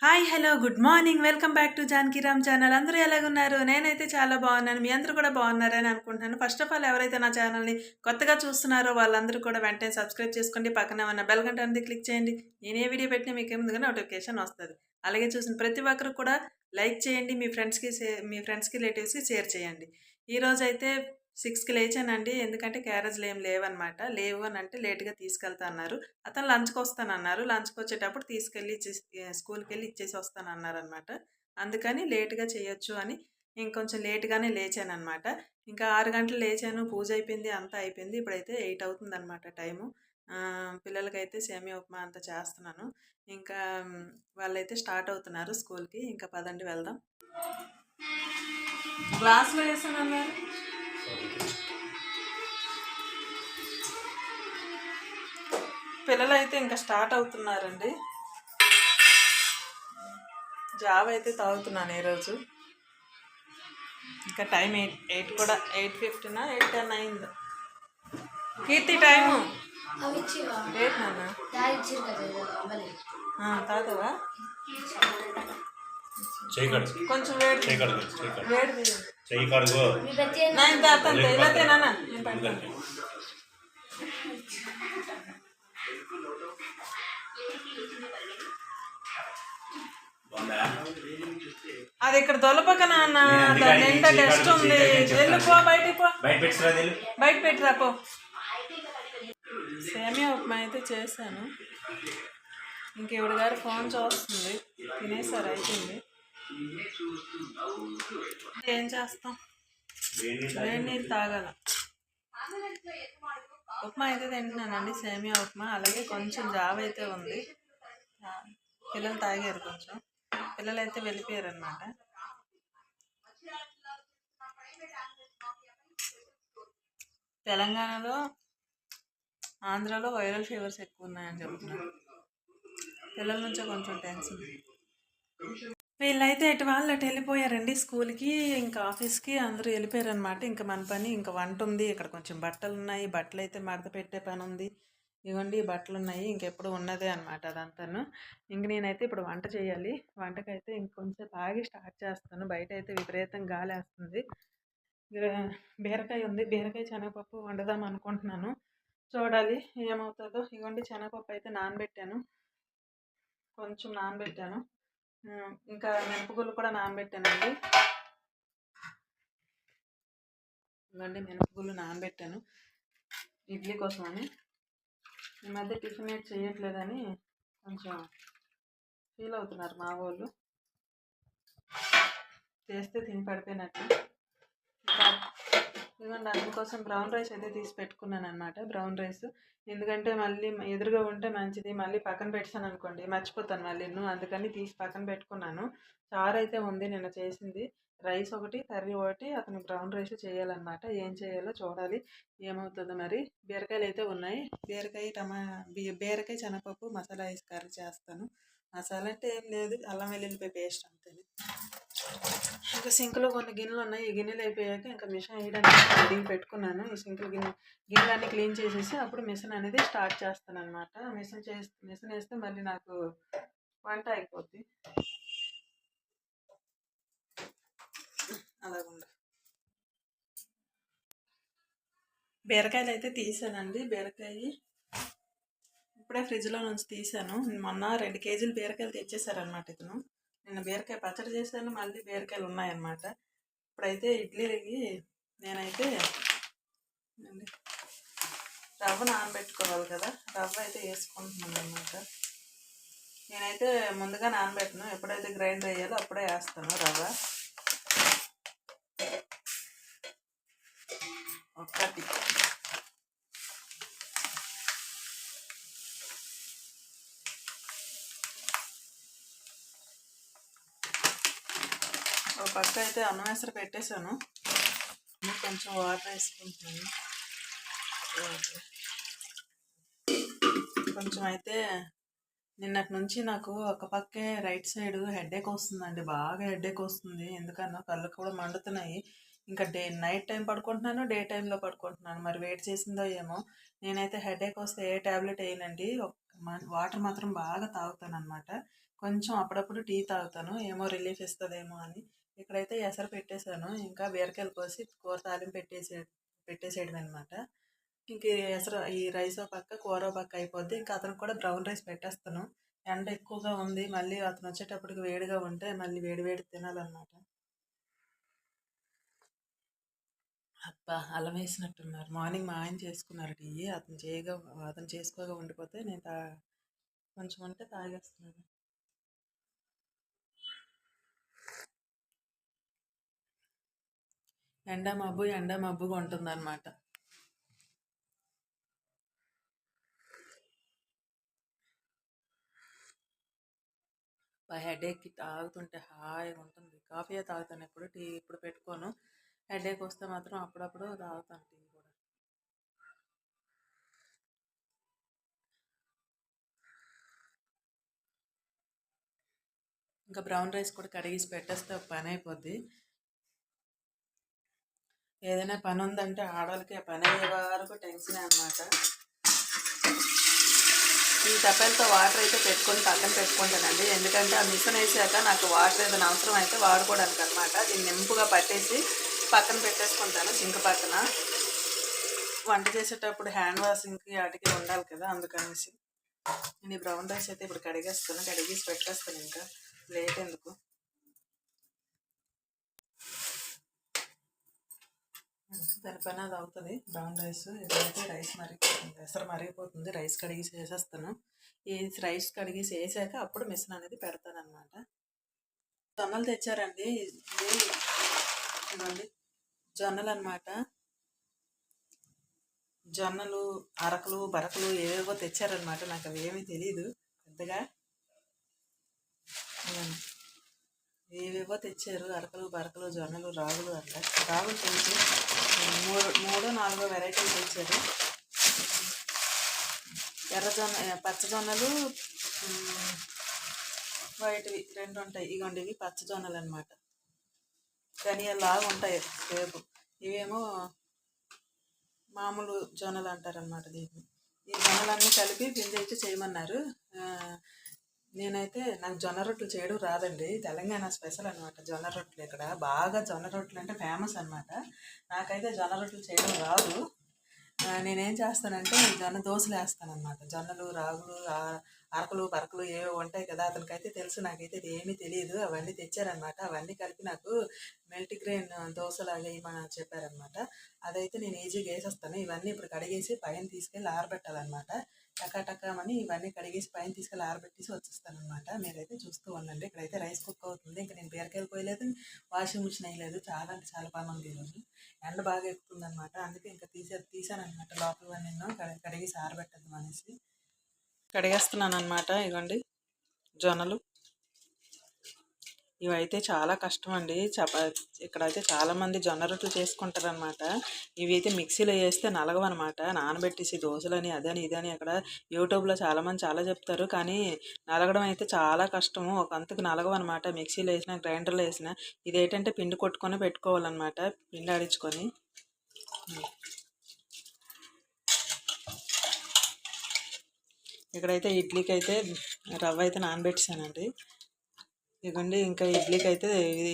Hi hello good morning welcome back to Janakiram channel. అందరూ ఎలాగున్నారు? నేనైతే చాలా బాగున్నాను. మీ అందరూ కూడా బాగున్నారని అనుకుంటున్నాను. ఫస్ట్ ఆఫ్ ఆల్ ఎవరైతే నా ఛానల్ని కొత్తగా చూస్తున్నారో వాళ్ళందరూ కూడా వెంటనే సబ్స్క్రైబ్ చేసుకోండి. పక్కన ఉన్న బెల్ గంట అనేది క్లిక్ చేయండి. నేను ఏ వీడియో పెట్టినా మీకు ముందుగా నోటిఫికేషన్ వస్తుంది. అలాగే చూసిన ప్రతి ఒక్కరు కూడా లైక్ చేయండి. మీ ఫ్రెండ్స్కి రిలేటివ్స్కి షేర్ చేయండి. ఈరోజు అయితే 6కి లేచానండి. ఎందుకంటే క్యారేజ్లు ఏం లేవన్నమాట. లేవు అని అంటే లేట్గా తీసుకెళ్తా అన్నారు. అతను లంచ్కి వస్తానన్నారు. లంచ్కి వచ్చేటప్పుడు తీసుకెళ్ళి స్కూల్కి వెళ్ళి ఇచ్చేసి వస్తానన్నారనమాట. అందుకని లేట్గా చేయొచ్చు అని ఇంకొంచెం లేట్గానే లేచానమాట. ఇంకా 6 గంటలు లేచాను, పూజ అయిపోయింది, అంతా అయిపోయింది. ఇప్పుడైతే 8 అవుతుందన్నమాట టైము. పిల్లలకైతే సేమియా ఉప్మా అంతా చేస్తున్నాను. ఇంకా వాళ్ళైతే స్టార్ట్ అవుతున్నారు స్కూల్కి. ఇంకా పదండి వెళ్దాం. గ్లాస్లో వేసానన్నారు. పిల్లలు అయితే ఇంకా స్టార్ట్ అవుతున్నారండి. జావ అయితే తాగుతున్నాను ఈరోజు. ఇంకా టైం 8 కూడా 8:15 8:10 అయింది. కీర్తి టైము 8 నాన్న. తాగుతావా? కొంచెం వేడి నేను తాగుతాను. ఇలా తినానా? నేను పడతాను. అది ఇక్కడ దొలపక నాన్న, నిండా డస్ట్ ఉంది. వెళ్ళిపో, బయటికి పో, బయట పెట్టిరా పో. సేమియా ఉప్మా అయితే చేశాను. ఇంకెవడి గారు ఫోన్ చూస్తుంది. తినేసారు, అయిపోయింది. ఏం చేస్తాం, వేడి నీళ్ళు తాగాల. ఉప్మా అయితే తింటున్నానండి, సేమియా ఉప్మా. అలాగే కొంచెం జావ అయితే ఉంది. పిల్లలు తాగారు కొంచెం. పిల్లలు అయితే వెళ్ళిపోయారు అనమాట. తెలంగాణలో, ఆంధ్రాలో వైరల్ ఫీవర్స్ ఎక్కువ ఉన్నాయని చెప్తున్నారు. పిల్లల నుంచే కొంచెం టెన్షన్. వీళ్ళైతే ఎటు వాళ్ళు అటు వెళ్ళిపోయారండి స్కూల్కి, ఇంకా ఆఫీస్కి అందరూ వెళ్ళిపోయారు అనమాట. ఇంకా మన పని, ఇంకా వంట ఉంది. ఇక్కడ కొంచెం బట్టలు ఉన్నాయి. బట్టలు అయితే మడత పెట్టే పని ఉంది. ఇవ్వండి బట్టలు ఉన్నాయి. ఇంకెప్పుడు ఉన్నదే అనమాట అదంతాను. ఇంక నేనైతే ఇప్పుడు వంట చేయాలి. వంటకైతే ఇంకొంచెం ఆగి స్టార్ట్ చేస్తాను. బయట అయితే విపరీతంగా గాలి వేస్తుంది. బీరకాయ ఉంది, బీరకాయ శనగపప్పు వండుదాం అనుకుంటున్నాను. చూడాలి ఏమవుతుందో. ఇవ్వండి శనగపప్పు అయితే నానబెట్టాను, కొంచెం నానబెట్టాను. ఇంకా మినపగుళ్ళు కూడా నానబెట్టానండి. ఇవ్వండి మినపగుళ్ళు నానబెట్టాను ఇడ్లీ కోసమని. ఈ మధ్య టిఫిన్ ఏది చేయట్లేదని కొంచెం ఫీల్ అవుతున్నారు మా వాళ్ళు. చేస్తే తిని పడిపోయినట్టు. ఇవ్వండి అందుకోసం బ్రౌన్ రైస్ అయితే తీసి పెట్టుకున్నాను అనమాట. బ్రౌన్ రైస్ ఎందుకంటే మళ్ళీ ఎదురుగా ఉంటే మంచిది, మళ్ళీ పక్కన పెట్టాను అనుకోండి మర్చిపోతాను మళ్ళీ. అందుకని తీసి పక్కన పెట్టుకున్నాను. చారు అయితే ఉంది నిన్న చేసింది. రైస్ ఒకటి, కర్రీ ఒకటి. అతను బ్రౌన్ రైస్ చేయాలన్నమాట. ఏం చేయాలో చూడాలి, ఏమవుతుందో మరి. బీరకాయలు అయితే ఉన్నాయి. బీరకాయ శనగపప్పు మసాలా వేసి కర్రీ చేస్తాను. మసాలా అంటే ఏం లేదు, అల్లం వెల్లుల్లిపాయ పేస్ట్ అంతే. ఇంకా సింక్లో కొన్ని గిన్నెలు ఉన్నాయి. ఈ గిన్నెలు అయిపోయాక ఇంకా మిషన్ వేయడానికి రెడీ పెట్టుకున్నాను. ఈ గిన్నెలన్నీ క్లీన్ చేసేసి అప్పుడు మిషన్ అనేది స్టార్ట్ చేస్తాను అనమాట. మిషన్ వేస్తే మళ్ళీ నాకు వంట అయిపోద్ది. అలాగుండ బీరకాయలు అయితే తీసానండి. బీరకాయ ఇప్పుడే ఫ్రిడ్జ్లో నుంచి తీసాను. మొన్న 2 కేజీలు బీరకాయలు తెచ్చేసారనమాట ఇతను. నిన్న బీరకాయ పచ్చడి చేశాను, మళ్ళీ బీరకాయలు ఉన్నాయన్నమాట. ఇప్పుడైతే ఇడ్లీలకి నేనైతే రవ్వ నానబెట్టుకోవాలి కదా, రవ్వ అయితే వేసుకుంటున్నాను అనమాట. నేనైతే ముందుగా నానబెట్టను, ఎప్పుడైతే గ్రైండర్ అయ్యాలో అప్పుడే వేస్తాను రవ్వ. ఒకటి ఒక పక్క అయితే అన్నం వేసరి పెట్టేశాను. కొంచెం వాటర్ వేసుకుంటున్నాను. కొంచెం అయితే నిన్నటి నుంచి నాకు ఒక పక్కే రైట్ సైడ్ హెడేక్ వస్తుందండి. బాగా హెడేక్ వస్తుంది. ఎందుకన్నా కళ్ళు కూడా మండుతున్నాయి. ఇంకా నైట్ టైం పడుకుంటున్నాను, డే టైంలో పడుకుంటున్నాను. మరి వెయిట్ చేసిందో ఏమో. నేనైతే హెడేక్ వస్తే ఏ ట్యాబ్లెట్ వేయనండి, వాటర్ మాత్రం బాగా తాగుతాను అనమాట. కొంచెం అప్పుడప్పుడు టీ తాగుతాను, ఏమో రిలీఫ్ ఇస్తదేమో అని. ఇక్కడైతే ఎసరు పెట్టేసాను. ఇంకా బీరకాయలు కోసి కూర తాలింపు పెట్టేసేయడమనమాట. ఇంక ఈ ఎసరు ఈ రైస్ ఓ పక్క, కూర ఓ పక్క అయిపోద్ది. ఇంకా అతనికి కూడా బ్రౌన్ రైస్ పెట్టేస్తాను. ఎండ ఎక్కువగా ఉంది. మళ్ళీ అతను వచ్చేటప్పటికి వేడిగా ఉంటే మళ్ళీ వేడి వేడి తినాలన్నమాట. అబ్బా! అల్లం వేసినట్టున్నారు. మార్నింగ్ మా ఆయన చేసుకున్నారు టీ. అతను చేసుకోగా ఉండిపోతే నేను కొంచెం ఉంటే తాగేస్తున్నాను. ఎండ మబ్బుగా ఉంటుందన్నమాట. హెడేక్కి తాగుతుంటే హాయిగా ఉంటుంది. కాఫీయే తాగుతాను, ఎప్పుడు టీ ఇప్పుడు పెట్టుకోను. హెడేక్ వస్తే మాత్రం అప్పుడప్పుడు తాగుతాను టీ కూడా. ఇంకా బ్రౌన్ రైస్ కూడా కడిగేసి పెట్టేస్తే ఒక పని అయిపోద్ది. ఏదైనా పని ఉందంటే ఆడవాళ్ళకి ఆ పని అయ్యే వరకు టెన్షనే అనమాట. ఈ తపాలతో వాటర్ అయితే పెట్టుకొని పక్కన పెట్టుకుంటానండి. ఎందుకంటే ఆ మిషన్ వేసాక నాకు వాటర్ ఏదైనా అవసరం అయితే వాడుకోవడానికి అనమాట. దీన్ని నింపుగా పట్టేసి పక్కన పెట్టేసుకుంటాను సింక్ పక్కన. వంట చేసేటప్పుడు హ్యాండ్ వాషింగ్కి వాటికి ఉండాలి కదా, అందుకనేసి. నేను ఈ బ్రౌన్ రైస్ అయితే ఇప్పుడు కడిగేసి పెట్టేస్తాను. ఇంకా లేట్ ఎందుకు. దాని పని అది అవుతుంది. బ్రౌన్ రైస్ ఇదైతే రైస్ మరిగిపోతుంది, ఎసరు మరిగిపోతుంది. రైస్ కడిగేసి వేసేస్తాను. ఈ రైస్ కడిగేసి వేసాక అప్పుడు మిషన్ అనేది పెడతాను అనమాట. జొన్నలు తెచ్చారండి. ఇదిగోండి జొన్నలు అనమాట. జొన్నలు అరకలు బరకలు ఏవేవో తెచ్చారనమాట. నాకు అవి ఏమీ తెలియదు పెద్దగా. ఏవేవో తెచ్చారు, అరకలు బరకలు జొన్నలు రాగులు అంట. రాగులు తెలుసు, మూడో నాలుగో వెరైటీలు తెచ్చారు. పచ్చజొన్నలు వైట్వి రెండు ఉంటాయి. ఇగోండి ఇవి పచ్చజొన్నలు అనమాట. ధనియాలాగా ఉంటాయి సేపు. ఇవేమో మామూలు జొన్నలు అంటారనమాట దీన్ని. ఈ జొన్నలన్నీ కలిపి పిండి అయితే చేయమన్నారు. నాకు జొన్న రొట్టెలు చేయడం రాదండి. తెలంగాణ స్పెషల్ అనమాట జొన్న రొట్టెలు. ఇక్కడ బాగా జొన్న రొట్టెలు అంటే ఫేమస్ అనమాట. నాకైతే జొన్న రొట్టెలు చేయడం రాదు. నేనేం చేస్తానంటే జొన్న దోశలు వేస్తాను అనమాట. జొన్నలు రాగులు అరకలు పరకలు ఏవో ఉంటాయి కదా, అతనికైతే తెలుసు, నాకైతే ఇది ఏమీ తెలియదు. అవన్నీ తెచ్చారనమాట. అవన్నీ కలిపి నాకు మెల్టీ గ్రెయిన్ దోశలాగా వేయమని చెప్పారనమాట. అదైతే నేను ఈజీగా వేసేస్తాను. ఇవన్నీ ఇప్పుడు కడిగేసి పైన తీసుకెళ్ళి ఆరబెట్టాలన్నమాట. టకాటకామని ఇవన్నీ కడిగేసి పైన తీసుకెళ్ళి ఆరబెట్టేసి వచ్చేస్తానమాట. మీరైతే చూస్తూ ఉండండి. ఇక్కడైతే రైస్ కుక్ అవుతుంది. ఇంకా నేను బీరకాయలు పోయలేదు, వాషింగ్ మిషన్ వేయలేదు. చాలా అంటే చాలా పని ఉంది ఈరోజు. ఎండ బాగా ఎక్కుతుంది అనమాట. అందుకే ఇంకా తీసానమాట లోపలవన్నీ కడిగేసి ఆరబెట్టద్దాం అనేసి. కడిగేస్తున్నాను అనమాట. ఇవ్వండి జొన్నలు. ఇవైతే చాలా కష్టం అండి. ఇక్కడైతే చాలామంది జొన్న రొట్టెలు చేసుకుంటారు అనమాట. ఇవి అయితే మిక్సీలో వేస్తే నలగవన్నమాట. నానబెట్టేసి దోశలని అదని ఇదని అక్కడ యూట్యూబ్లో చాలామంది చాలా చెప్తారు. కానీ నలగడం అయితే చాలా కష్టము. ఒక అంతకు నలగవన్నమాట. మిక్సీలో వేసినా గ్రైండర్లో వేసినా. ఇదేంటంటే పిండి కొట్టుకొని పెట్టుకోవాలన్నమాట, పిండి ఆడించుకొని. ఇక్కడైతే ఇడ్లీకి అయితే రవ్వ అయితే నానబెట్టేసానండి. ఇదిగోండి ఇంకా ఇడ్లీకి అయితే ఇది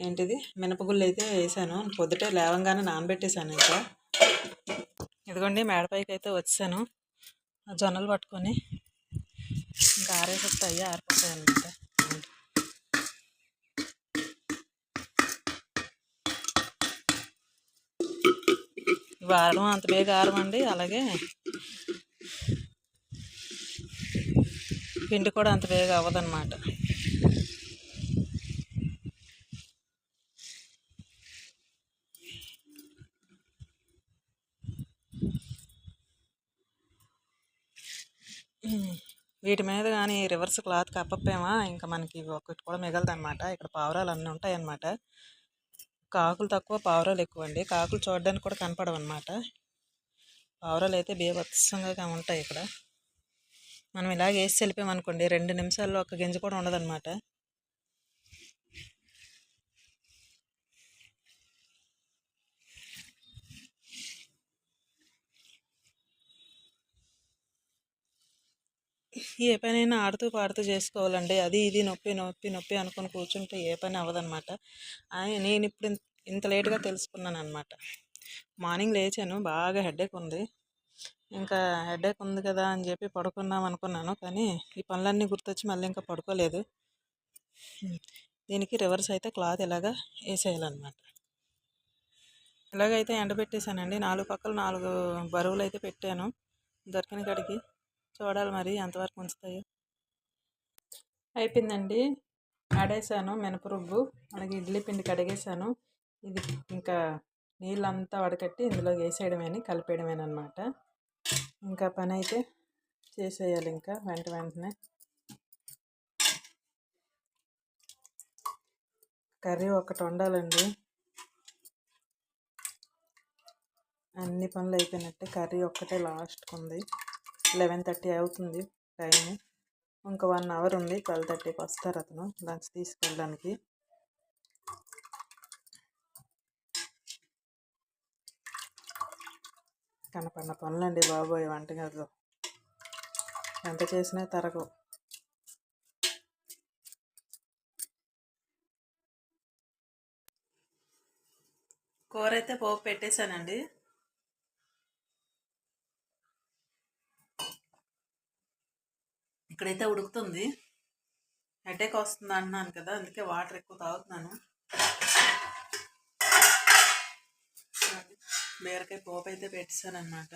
ఏంటిది మినపగుళ్ళు అయితే వేసాను. పొద్దుటే లేవంగానే నానబెట్టేశాను. ఇంకా ఇదిగోండి మేడపైకి అయితే వచ్చాను జొన్నలు పట్టుకొని. ఇంకా ఆరేసొస్తాయి, ఆరిపోతాయి అన్నమాట. ఇవి ఆరడం అంత బేగా ఆరమండి. అలాగే పిండి కూడా అంత బేగా అవ్వదన్నమాట. వీటి మీద కానీ రివర్స్ క్లాత్ కప్పేమా ఇంకా మనకి ఒకటి కూడా మిగలదన్నమాట. ఇక్కడ పావురాలు అన్నీ ఉంటాయన్నమాట. కాకులు తక్కువ, పావురాలు ఎక్కువ అండి. కాకులు చూడడానికి కూడా కనపడవు అనమాట. పావురాలు అయితే బీభత్సంగా ఉంటాయి ఇక్కడ. మనం ఇలాగ వేసి వెళ్ళిపోయామనుకోండి 2 నిమిషాల్లో ఒక గింజ కూడా ఉండదన్నమాట. ఏ పనైనా ఆడుతూ పాడుతూ చేసుకోవాలండి. అది ఇది నొప్పి నొప్పి నొప్పి అనుకొని కూర్చుంటే ఏ పని అవ్వదనమాట. నేను ఇప్పుడు ఇంత లేట్గా తెలుసుకున్నాను అనమాట. మార్నింగ్ లేచాను, బాగా హెడేక్ ఉంది. ఇంకా హెడేక్ ఉంది కదా అని చెప్పి పడుకుందాం అనుకున్నాను, కానీ ఈ పనులన్నీ గుర్తొచ్చి మళ్ళీ ఇంకా పడుకోలేదు. దీనికి రివర్స్ అయితే క్లాత్ ఇలాగా వేసేయాలన్నమాట. ఇలాగైతే ఎండబెట్టేశానండి. 4 పక్కల 4 బరువులు అయితే పెట్టాను. దొరికిన కాడికి చూడాలి మరి ఎంతవరకు ఉంచుతాయో. అయిపోయిందండి, ఆడేసాను మినపరుబ్బు. అలాగే ఇడ్లీ పిండి కడిగేసాను. ఇది ఇంకా నీళ్ళంతా వడకట్టి ఇందులో వేసేయడమేని కలిపేయడమేనమాట. ఇంకా పని అయితే చేసేయాలి ఇంకా వెంటనే. కర్రీ ఒకటి వండాలండి. అన్ని పనులు అయిపోయినట్టే, కర్రీ ఒక్కటే లాస్ట్కి ఉంది. 11:30 అవుతుంది టైము. ఇంకా 1 అవర్ ఉంది. 12:30కి వస్తారు అతను లంచ్ తీసుకెళ్ళడానికి. కనపడిన పనులండి బాబోయ్ వంటగదిలో. ఎంత చేసినా తరగవు. కూర అయితే పోపు పెట్టేశానండి. ఇక్కడైతే ఉడుకుతుంది. హెడేక్ వస్తుంది అన్నాను కదా, అందుకే వాటర్ ఎక్కువ తాగుతున్నాను. బీరకాయ పోపు అయితే పెట్టేశాను అనమాట.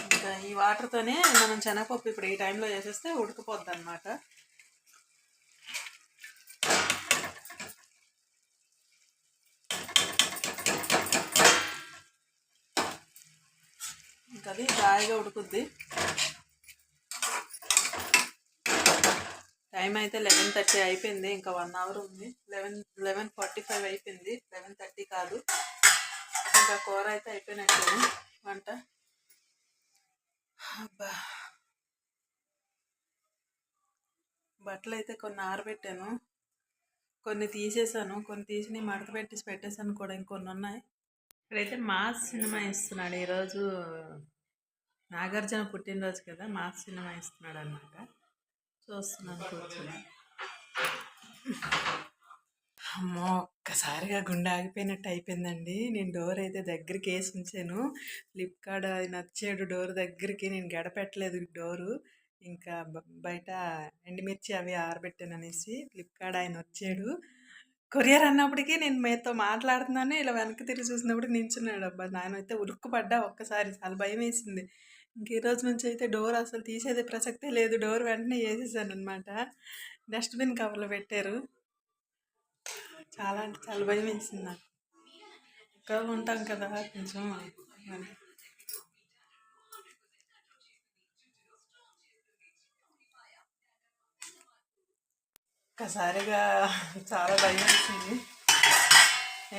ఇంకా ఈ వాటర్తోనే మనం శనగపప్పు ఇప్పుడు ఈ టైంలో వేసేస్తే ఉడికిపోద్ది అనమాట. ఇంకా అది హాయిగా ఉడుకుద్ది. టైం అయితే 11:30 అయిపోయింది. ఇంకా 1 అవర్ ఉంది. 11:45 అయిపోయింది, 11:30 కాదు. ఇంకా కూర అయితే అయిపోయినట్టు వంట. అబ్బా, బట్టలు అయితే కొన్ని ఆరబెట్టాను, కొన్ని తీసేసాను, కొన్ని తీసి మడత పెట్టేసాను కూడా. ఇంకొన్ని ఉన్నాయి. ఇక్కడైతే మాస్ సినిమా ఇస్తున్నాడు ఈరోజు. నాగార్జున పుట్టినరోజు కదా, మాస్ సినిమా ఇస్తున్నాడు అనమాట. చూస్తున్నాను కూర్చొని. అమ్మో, ఒక్కసారిగా గుండె ఆగిపోయినట్టు అయిపోయిందండి. నేను డోర్ అయితే దగ్గరికి వేసి ఉంచాను. ఫ్లిప్కార్ట్ ఆయన వచ్చాడు డోర్ దగ్గరికి. నేను గడపెట్టలేదు డోరు. ఇంకా బయట ఎండుమిర్చి అవి ఆరబెట్టాను అనేసి ఫ్లిప్కార్ట్ ఆయన వచ్చాడు. కొరియర్ అన్నప్పటికీ నేను మీతో మాట్లాడుతున్నాను, ఇలా వెనక్కి తిరిగి చూసినప్పుడు నించున్నాడు. అబ్బా, నాయనైతే ఉరుక్కుపడ్డా ఒక్కసారి. చాలా భయం వేసింది. ఇంక ఈ రోజు నుంచి అయితే డోర్ అసలు తీసేదే ప్రసక్తే లేదు. డోర్ వెంటనే వేసేసాను అనమాట. డస్ట్బిన్ కవర్లో పెట్టారు. చాలా అంటే చాలా భయం వేసింది నాకు. ఇంకా ఉంటాం కదా కొంచెం. ఒక్కసారిగా చాలా భయం వేసింది.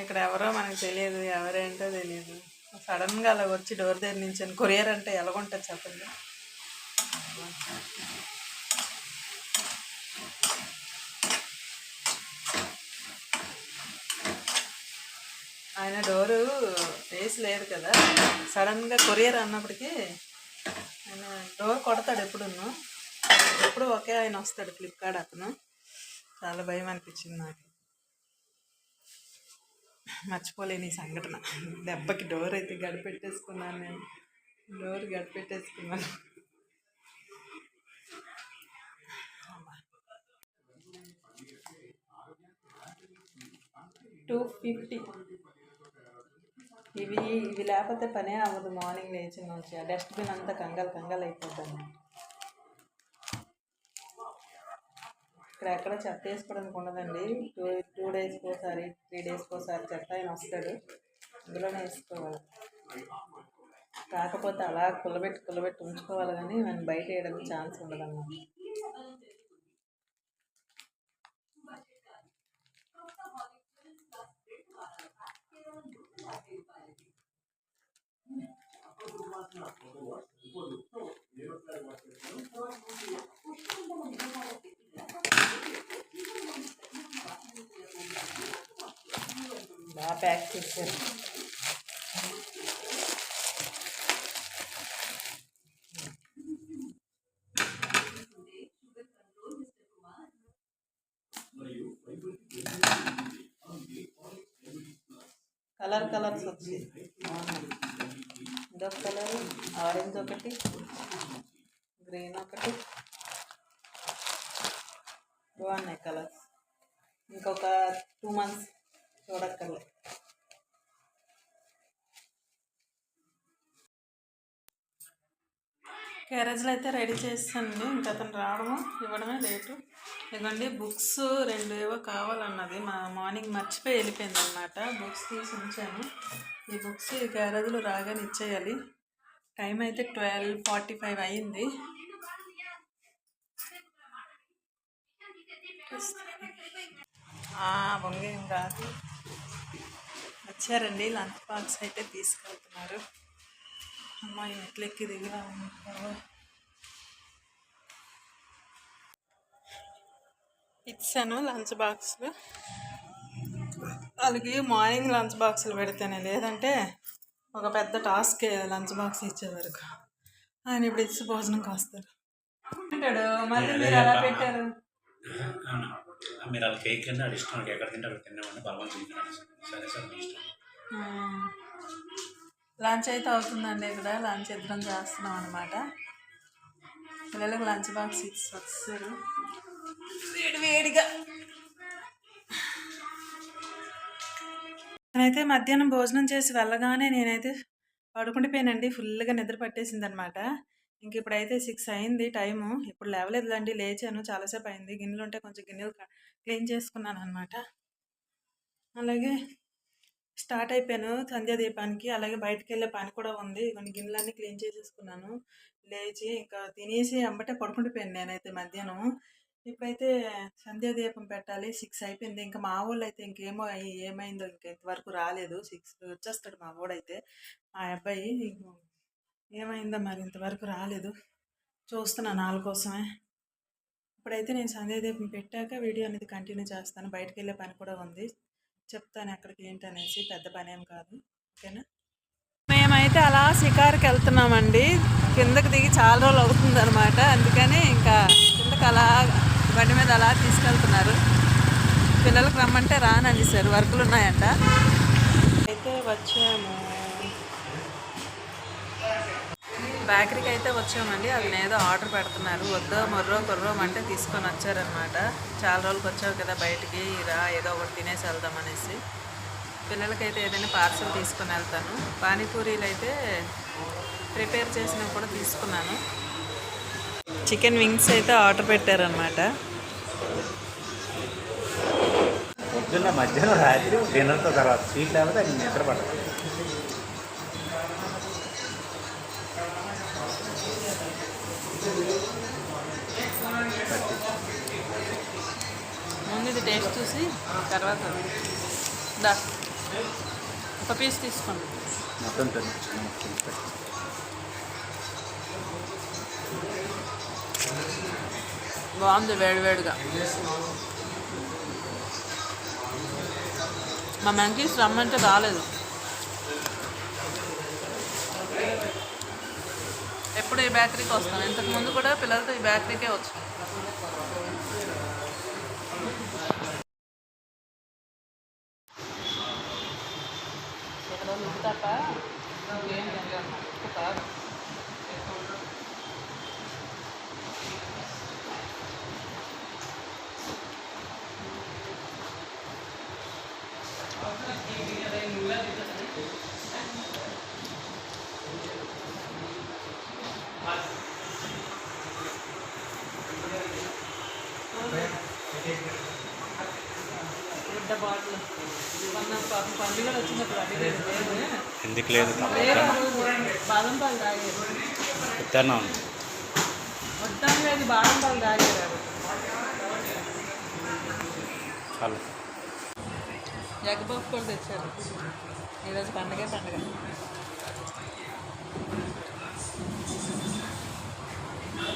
ఇక్కడ ఎవరో మనకు తెలియదు, ఎవరేంటో తెలియదు. సడన్గా అలా వచ్చి డోర్ దగ్గర నుంచి. కొరియర్ అంటే ఎలాగుంటుంది చెప్పండి. ఆయన డోరు వేసి లేదు కదా, సడన్గా కొరియర్ అన్నప్పటికీ ఆయన డోర్ కొడతాడు. ఎప్పుడు ఒకే ఆయన వస్తాడు ఫ్లిప్కార్ట్ అతను. చాలా భయం అనిపించింది నాకు. మర్చిపోలేని ఈ సంఘటన. దెబ్బకి డోర్ అయితే గడిపెట్టేసుకున్నాను నేను. డోర్ గడిపెట్టేసుకున్నాను. $250. ఇవి లేకపోతే పనే అవ్వదు. మార్నింగ్ లేచిన నుంచి ఆ డస్ట్బిన్ అంతా కంగాలు అయిపోతుంది. ఇక్కడ ఎక్కడ చెత్త వేసుకోవడానికి ఉండదండి. 2 డేస్కి ఒకసారి 3 డేస్కి ఒకసారి చెత్త ఆయన వస్తాడు, అందులోనే వేసుకోవాలి. కాకపోతే అలా కుల్లబెట్టి ఉంచుకోవాలి, కానీ మనం బయట వేయడానికి ఛాన్స్ ఉండదన్నమాట. బాగా ప్యాక్ చేశారు. కలర్స్ వచ్చాయి. ఇదొక కలర్, ఆరెంజ్ ఒకటి, గ్రీన్ ఒకటి, బాగున్నాయి కలర్స్. ఇంకొక 2 months చూడక్కర్లే. క్యారేజ్లో అయితే రెడీ చేస్తానండి. ఇంకా అతను రావడము ఇవ్వడమే లేటు. ఇదిగోండి బుక్స్ 2 ఏవో కావాలన్నది మార్నింగ్ మర్చిపోయి వెళ్ళిపోయింది అనమాట. బుక్స్ తీసి ఉంచాను. ఈ బుక్స్ ఈ క్యారేజ్లో రాగానే ఇచ్చేయాలి. టైం అయితే 12:45 అయ్యింది. బొంగేం రాదు. వచ్చారండి, లంచ్ బాక్స్ అయితే తీసుకెళ్తున్నారు. అమ్మాయి ఎట్లెక్కి దిగిన ఉంటారు. ఇచ్చాను లంచ్ బాక్స్లు. వాళ్ళకి మార్నింగ్ లంచ్ బాక్సులు పెడితేనే, లేదంటే ఒక పెద్ద టాస్క్ లంచ్ బాక్స్ ఇచ్చే వరకు. ఆయన ఇప్పుడు ఇచ్చి భోజనంకి వస్తారు అంటాడు. మళ్ళీ మీరు ఎలా పెట్టారు? మీరు వాళ్ళ కేక్ కింద అది ఇష్టం, ఎక్కడ తింటే అక్కడ తిన్నామంటే బలవంతం. సరే సార్ మీ ఇష్టం. లంచ్ అయితే అవుతుందండి. ఇక్కడ లంచ్ ఇద్దరం చేస్తున్నాం అనమాట. పిల్లలకు లంచ్ బాక్స్ ఇచ్చి వచ్చారు వేడిగా. నేనైతే మధ్యాహ్నం భోజనం చేసి వెళ్ళగానే నేనైతే పడుకుండిపోయానండి. ఫుల్గా నిద్ర పట్టేసింది అనమాట. ఇంక ఇప్పుడైతే 6 అయింది టైము. ఇప్పుడు లేవలేదులండి, లేచాను చాలాసేపు అయింది. గిన్నెలు ఉంటే కొంచెం గిన్నెలు క్లీన్ చేసుకున్నాను అనమాట. అలాగే స్టార్ట్ అయిపోయాను సంధ్యాదీపానికి. అలాగే బయటకు వెళ్ళే పని కూడా ఉంది. కొన్ని గిన్నెలన్నీ క్లీన్ చేసేసుకున్నాను. లేచి ఇంకా తినేసి అంబటే పడుకుండిపోయాను నేనైతే మధ్యాహ్నం. ఇప్పుడైతే సంధ్యాదీపం పెట్టాలి. 6 అయిపోయింది. ఇంకా మా వాళ్ళు అయితే ఏమైందో ఇంకా ఇంతవరకు రాలేదు. 6 వచ్చేస్తాడు మా వాడైతే. మా అబ్బాయి ఏమైందో మరి ఇంతవరకు రాలేదు. చూస్తున్నాను వాళ్ళ కోసమే. ఇప్పుడైతే నేను సంధ్యాదీపం పెట్టాక వీడియో అనేది కంటిన్యూ చేస్తాను. బయటకు వెళ్ళే పని కూడా ఉంది, చెప్తాను ఎక్కడికి ఏంటనేసి. పెద్ద పని ఏం కాదు, ఓకేనా? మేమైతే అలా షికారుకి వెళ్తున్నామండి. కిందకి దిగి చాలా రోజులు అవుతుంది అనమాట. అందుకని ఇంకా కిందకి అలా బండి మీద అలా తీసుకెళ్తున్నారు. పిల్లలకు రమ్మంటే రాననిసారు, వర్కులు ఉన్నాయంట. అయితే వచ్చాము, బేకరీకి అయితే వచ్చామండి. అది ఏదో ఆర్డర్ పెడుతున్నారు. వద్దో కొర్రో అంటే తీసుకొని వచ్చారనమాట. చాలా రోజులకి వచ్చావు కదా బయటికి, రా ఏదో ఒకటి తినేసి వెళ్దామనేసి. పిల్లలకైతే ఏదైనా పార్సల్ తీసుకొని వెళ్తాను. పానీపూరీలు అయితే ప్రిపేర్ చేసినవి కూడా తీసుకున్నాను. చికెన్ వింగ్స్ అయితే ఆర్డర్ పెట్టారనమాట. పొద్దున్న మధ్యాహ్నం రాత్రి డిన్నర్తో తర్వాత స్వీట్ లేకపోతే అది నిద్ర పడదు. ముందు ఇది టేస్ట్ చూసి తర్వాత ఒక పీస్ తీసుకోండి. మొత్తం బాగుంది వేడివేడిగా. మా మంకీస్ రమ్మంటే రాలేదు. ఎప్పుడు ఈ బేకరీకి వస్తాను. ఇంతకుముందు కూడా పిల్లలతో ఈ బేకరీకే వచ్చాను. ఇక్కడ ఉప్పు తప్ప ఏం తెలియదు. ఉప్పు కాదు. పెద్ద బాటిల్ పండుగలు వచ్చినప్పుడు అడిగేది ఎందుకు లేదు, బాదం పాలు తాగేది. వద్దాం లేదు, బాదం పాలు తాగేది. ఎగ్ పఫ్ కూడా తెచ్చారు. ఈరోజు పండుగ.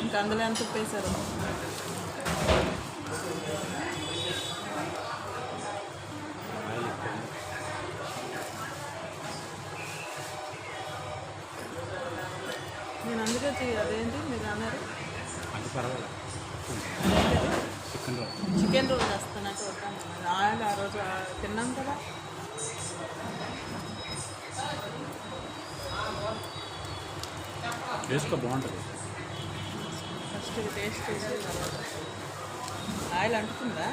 ఇంకా అందులో ఎంత ఉప్పేశారు. నేను అందుకే అదేంటి మీరు అన్నారు చికెన్ రోల్ చేస్తానంటే వద్దాను. ఆ రోజు తిన్నాం కదా. వేసుకో బాగుంటుంది. ఫస్ట్ ఇది టేస్ట్ చేసి తర్వాత ఆయిల్ అంటుతుందా?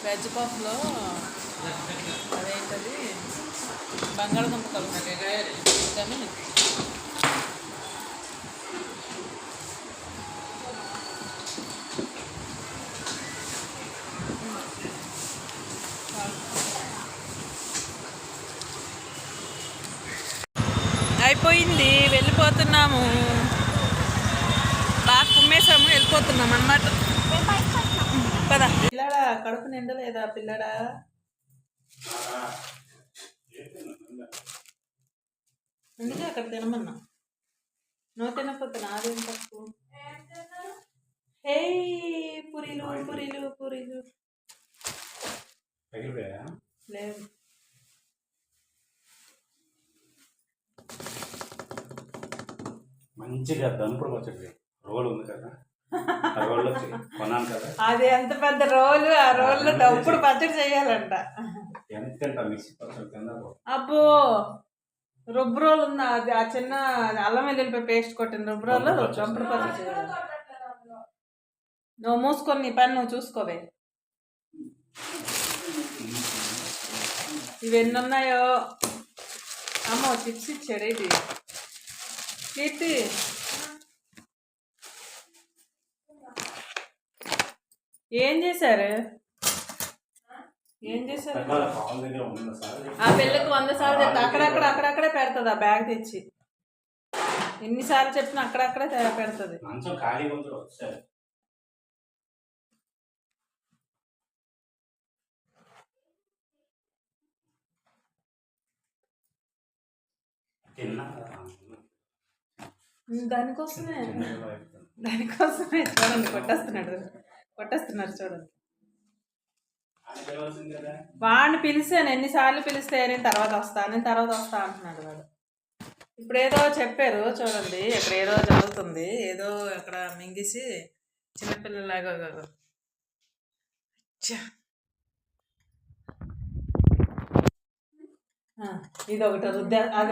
వెజ్ పఫ్లో అదేంటది బంగాళదుంప కలుపు కానీ అయిపోయింది, వెళ్ళిపోతున్నాము. బాగా కుమ్మేసాము, వెళ్ళిపోతున్నాం అన్నమాట. పదా పిల్లడా కడుపు నిండలేదా పిల్లడా? అందుకే అక్కడ తినమన్నా. నువ్వు తినకపోతే నాదేం తప్పు. హే పూరీలు పూరీలు పూరీలు లేదు. మంచిగా దంపుడు పచ్చడి రోల్ ఉంది కదా, ఆ రోల్ కొన్నాను కదా. అది ఎంత పెద్ద రోలు, ఆ రోల్లో దంపుడు పచ్చడి చేయాలంట. ఎంత మిక్సీ పచ్చడి కింద అబ్బో రుబ్బు రోలు ఉందా? అది ఆ చిన్న అల్లం వెల్లుల్లిపాయ పేస్ట్ కొట్టిన రుబ్బు రోలు దంపుడు పచ్చడి చేయాలి. నువ్వు మూసుకొని నీ పని నువ్వు చూసుకోవే. ఇవి ఎన్ని ఉన్నాయో. అమ్మో చిప్స్ ఇచ్చాడు. ఇది కీర్తి ఏం చేశారు? ఏం చేశారు? ఆ పిల్లకి 100 సార్లు చెప్తా, అక్కడక్కడే పెడుతుంది. ఆ బ్యాగ్ తెచ్చి ఎన్నిసార్లు చెప్పినా అక్కడక్కడే పెడుతుంది. దానికోసమే చూడండి కొట్టేస్తున్నారు చూడండి. వాడిని పిలిచాను, ఎన్నిసార్లు పిలిస్తే నేను తర్వాత వస్తా అంటున్నాడు వాడు. ఇప్పుడు ఏదో చెప్పారు చూడండి, ఇక్కడ ఏదో జరుగుతుంది, ఏదో అక్కడ మింగిసి చిన్నపిల్లలాగా. ఇది ఒకటి రుద్దా, అది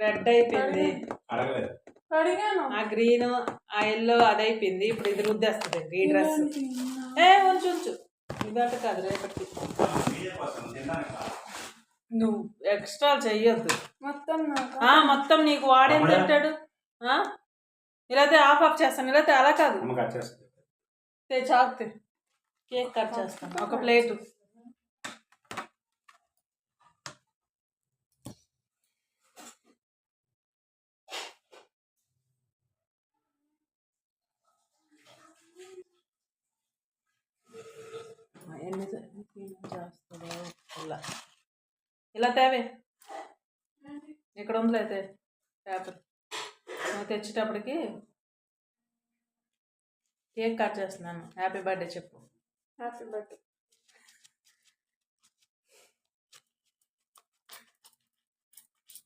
రెడ్ అయిపోయింది. అడిగాను ఆ గ్రీన్ ఆ ఎల్లో అది అయిపోయింది. ఇప్పుడు ఇది రుద్దేస్తుంది ఈ డ్రెస్. ఉంచు ఇదట కాదు, రేపటికి నువ్వు ఎక్స్ట్రా చెయ్యొద్దు. మొత్తం నీకు వాడేం తింటాడు? ఇలాతే ఆఫ్ చేస్తాను, ఇలాతే అలా కాదు. చాక్ కేక్ కట్ చేస్తాను, ఒక ప్లేటు. ఎన్ని చేస్తుందో ఇలా తేవే. ఇక్కడ ఉందిలే అయితే పేపర్. నువ్వు తెచ్చేటప్పటికి కేక్ కట్ చేస్తున్నాను. హ్యాపీ బర్త్డే చెప్పు. Happy birthday.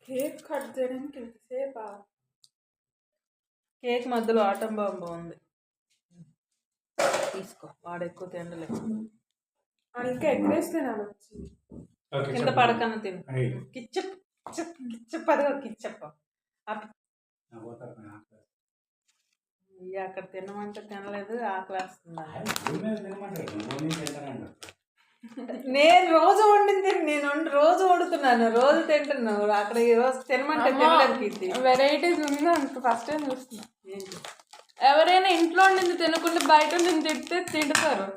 కేక్ కట్ చేయడానికి ఎంతసేపా? కేక్ మధ్యలో ఆటం బాంబు ఉంది, తీసుకో. వాడు ఎక్కువ తినలేదు. ఇంకా ఎక్కడేస్తున్నాను కింద పడకన్నా తిను. కిచ్చప్ప అదిగో కిచ్చప్ప. అక్కడ తినమంటే తినలేదు, ఆకలేస్తుందా? నేను రోజు వండింది, నేను రోజు వండుతున్నాను, రోజు తింటున్నాను. అక్కడ ఈ రోజు తినమంటే తినలేదు. కీర్తి వెరైటీస్ ఉందా అంత ఫస్ట్ టైం చూస్తున్నా. ఎవరైనా ఇంట్లో వండింది తినకుండా బయట నేను తింటే తిడతారు,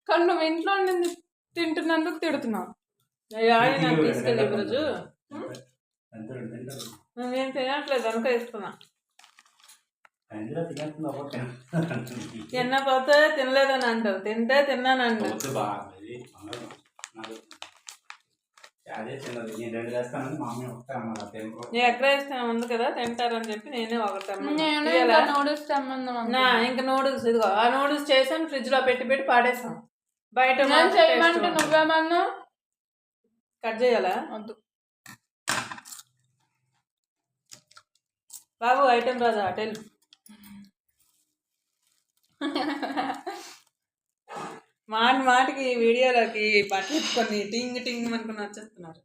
కానీ నువ్వు ఇంట్లో వండింది తింటున్నందుకు తిడుతున్నావు. నాకు తీసుకెళ్ళి ఈరోజు నేను తినట్లేదు అనుకో ఇస్తున్నా. తినకపోతే తినలేదని అంటారు, తింటే తిన్నానంటారు. నేను ఎక్కడ ఇస్తాను ఉంది కదా తింటారని చెప్పి నేనే ఒకటి నూడిల్స్ ఇంకా నూడిల్స్. ఇదిగో ఆ నూడిల్స్ చేసాను, ఫ్రిడ్జ్ లో పెట్టి పాడేసాం. బయట నేను మాత్రం చేయమంటే taste నువ్వేమన్నా కట్ చేయాలా వద్దు. బాబు ఐటెం రాజా అటెల్ మాటికి వీడియోలోకి పట్టుకొని టింగ్ టింగ్ అనుకుని వచ్చేస్తున్నారు.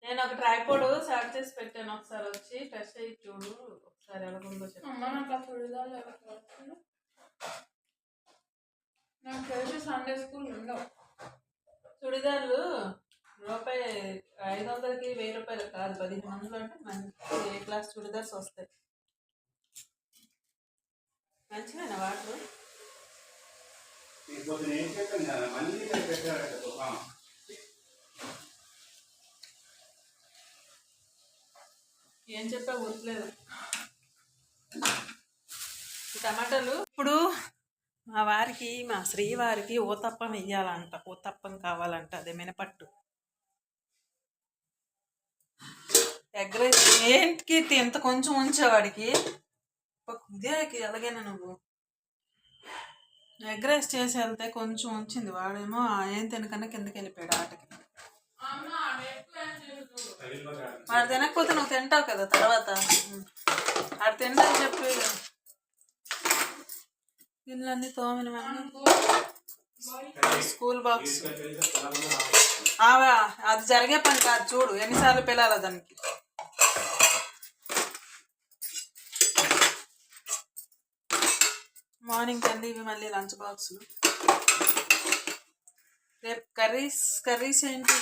నేను ఒక ట్రైపోడ్ సెలెక్ట్ చేసి పెట్టాను, ఒకసారి వచ్చి టెస్ట్ చేసి చూడు ఒకసారి ఎలాగుందో చెప్పు. అమ్మ నాకు ఆ చుడిదార్లు ఎవరు వస్తుంది? నాకు తెలిసి సండే స్కూల్ ఉండవు. చుడిదార్లు రూపాయి 500కి 1000 రూపాయలు కాదు, 1500 అంటే మంచి ఏ క్లాస్ చుడిదార్స్ వస్తాయి. మంచిగా వాటర్ ఏం చెప్పా ఊరలేదు. ఈ టమాటాలు ఇప్పుడు మా వారికి, మా శ్రీవారికి ఊతప్పం వెయ్యాలంట, ఊతప్పం కావాలంట, అదే మినపట్టు. ఎగ్ రైస్ ఏంటికి ఇంత కొంచెం ఉంచేవాడికి ఇదేకి ఎలాగైనా నువ్వు ఎగ్ రైస్ చేసి వెళ్తే కొంచెం ఉంచింది, వాడేమో ఏం తినకన్నా కిందకి వెళ్ళిపోయాడు ఆటకి. వాడు తినకపోతే నువ్వు తింటావు కదా తర్వాత, ఆడు తింటాను చెప్పి ఇళ్ళన్నీ తోమినవన్నీ స్కూల్ బాక్స్ అది జరిగే పని కాదు, చూడు ఎన్నిసార్లు పిల్లాల దానికి. మార్నింగ్ కండి ఇవి మళ్ళీ లంచ్ బాక్సులు. రేపు కర్రీస్ ఏంటి?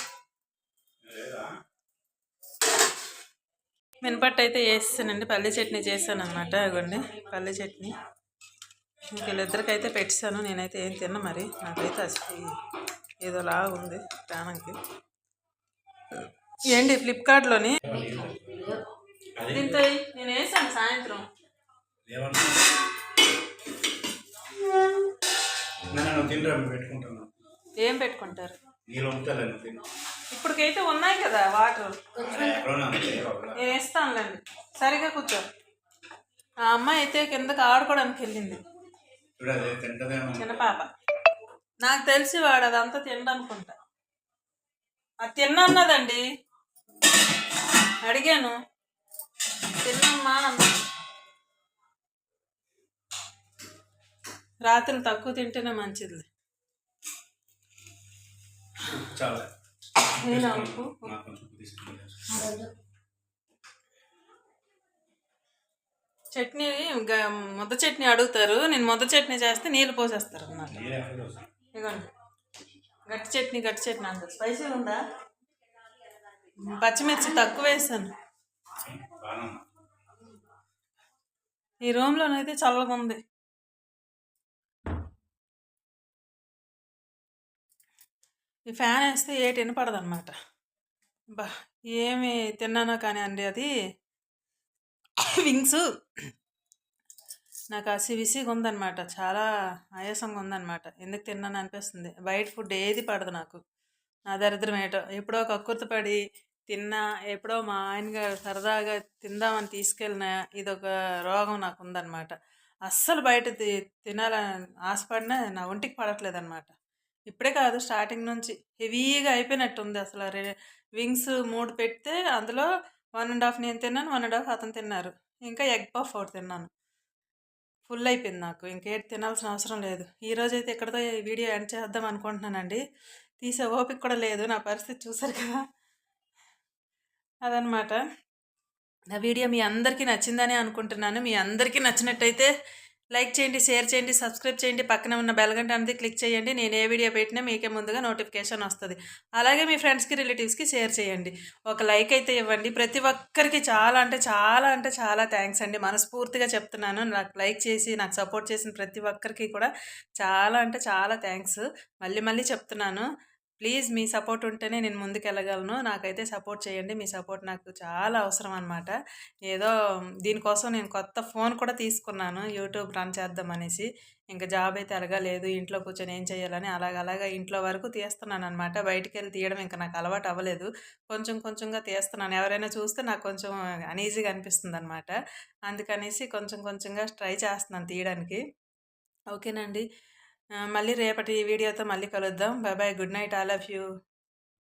మినపట్టు అయితే వేస్తానండి, పల్లి చట్నీ చేశాను అనమాట. ఇవ్వండి పల్లి చట్నీ. ఇంక వీళ్ళిద్దరికైతే పెట్టాను, నేనైతే ఏం తిన్నా. మరి నాకైతే అసలు ఏదోలా ఉంది ప్రాణంకి. ఏంటి ఫ్లిప్కార్ట్లోని దీంతో నేను వేసాను సాయంత్రం. ఏం పెట్టుకుంటారు? ఇప్పటికైతే ఉన్నాయి కదా వాటర్, నేను వేస్తానులేండి. సరిగా కూర్చో. ఆ అమ్మాయి అయితే కిందకి ఆడుకోవడానికి వెళ్ళింది, చిన్న పాప. నాకు తెలిసి వాడు అదంతా తినడనుకుంటా. అది తిన్నదండి, అడిగాను తిన్నమ్మా అన్న. రాత్రులు తక్కువ తింటేనే మంచిది. చట్నీ ముద్ద చట్నీ అడుగుతారు, నేను ముద్ద చట్నీ చేస్తే నీళ్ళు పోసేస్తారు అన్నమాట. ఇదిగోండి గట్టి చట్నీ అంత స్పైసీ ఉందా? పచ్చిమిర్చి తక్కువ వేసాను. ఈ రూమ్లోనైతే చల్లగా ఉంది. ఈ ఫ్యాన్ వేస్తే ఏటి వినపడదు అనమాట. బా ఏమి తిన్నానో కానీ అండి, అది వింగ్స్ నాకు విసిగా ఉందన్నమాట, చాలా ఆయాసంగా ఉందన్నమాట. ఎందుకు తిన్నాను అనిపిస్తుంది. బయట ఫుడ్ ఏది పడదు నాకు, నా దరిద్రం ఏటో. ఎప్పుడో కక్కుర్తిపడి తిన్నా, ఎప్పుడో మా ఆయనగారు సరదాగా తిందామని తీసుకెళ్ళిన ఇదొక రోగం నాకు ఉందన్నమాట. అస్సలు బయట తినాలని ఆశపడినా నా ఒంటికి పడట్లేదు అనమాట. ఇప్పుడే కాదు, స్టార్టింగ్ నుంచి హెవీగా అయిపోయినట్టుంది అసలు. వింగ్స్ 3 పెడితే అందులో 1.5 నేను తిన్నాను, 1.5 అతను తిన్నారు. ఇంకా ఎగ్ పఫ్ ఒకటి తిన్నాను. ఫుల్ అయిపోయింది నాకు, ఇంకేటి తినాల్సిన అవసరం లేదు. ఈరోజైతే ఇక్కడతో ఈ వీడియో ఎండ్ చేద్దాం అనుకుంటున్నానండి. తీసే ఓపిక కూడా లేదు, నా పరిస్థితి చూసారు కదా. అదనమాట. నా వీడియో మీ అందరికీ నచ్చిందని అనుకుంటున్నాను. మీ అందరికీ నచ్చినట్టయితే లైక్ చేయండి, షేర్ చేయండి, సబ్స్క్రైబ్ చేయండి, పక్కన ఉన్న బెల్ గంట అనేది క్లిక్ చేయండి. నేను ఏ వీడియో పెట్టినా మీకే ముందుగా నోటిఫికేషన్ వస్తుంది. అలాగే మీ ఫ్రెండ్స్కి, రిలేటివ్స్కి షేర్ చేయండి. ఒక లైక్ అయితే ఇవ్వండి. ప్రతి ఒక్కరికి చాలా అంటే చాలా థ్యాంక్స్ అండి, మనస్ఫూర్తిగా చెప్తున్నాను. నాకు లైక్ చేసి నాకు సపోర్ట్ చేసిన ప్రతి ఒక్కరికి కూడా చాలా అంటే చాలా థ్యాంక్స్. మళ్ళీ చెప్తున్నాను, ప్లీజ్ మీ సపోర్ట్ ఉంటేనే నేను ముందుకు వెళ్ళగలను. నాకైతే సపోర్ట్ చేయండి, మీ సపోర్ట్ నాకు చాలా అవసరం అనమాట. ఏదో దీనికోసం నేను కొత్త ఫోన్ కూడా తీసుకున్నాను, యూట్యూబ్ రన్ చేద్దామనేసి. ఇంకా జాబ్ అయితే అడగలేదు, ఇంట్లో కూర్చొని ఏం చేయాలని అలాగా ఇంట్లో వరకు తీస్తున్నాను అనమాట. బయటికి వెళ్ళి తీయడం ఇంకా నాకు అలవాటు అవ్వలేదు, కొంచెంగా తీస్తున్నాను. ఎవరైనా చూస్తే నాకు కొంచెం అనీజీగా అనిపిస్తుంది అనమాట. అందుకనేసి కొంచెంగా ట్రై చేస్తున్నాను తీయడానికి. ఓకేనండి. మళ్ళీ రేపటి వీడియోతో మళ్ళీ కలుద్దాం. Bye bye. Good night all of you.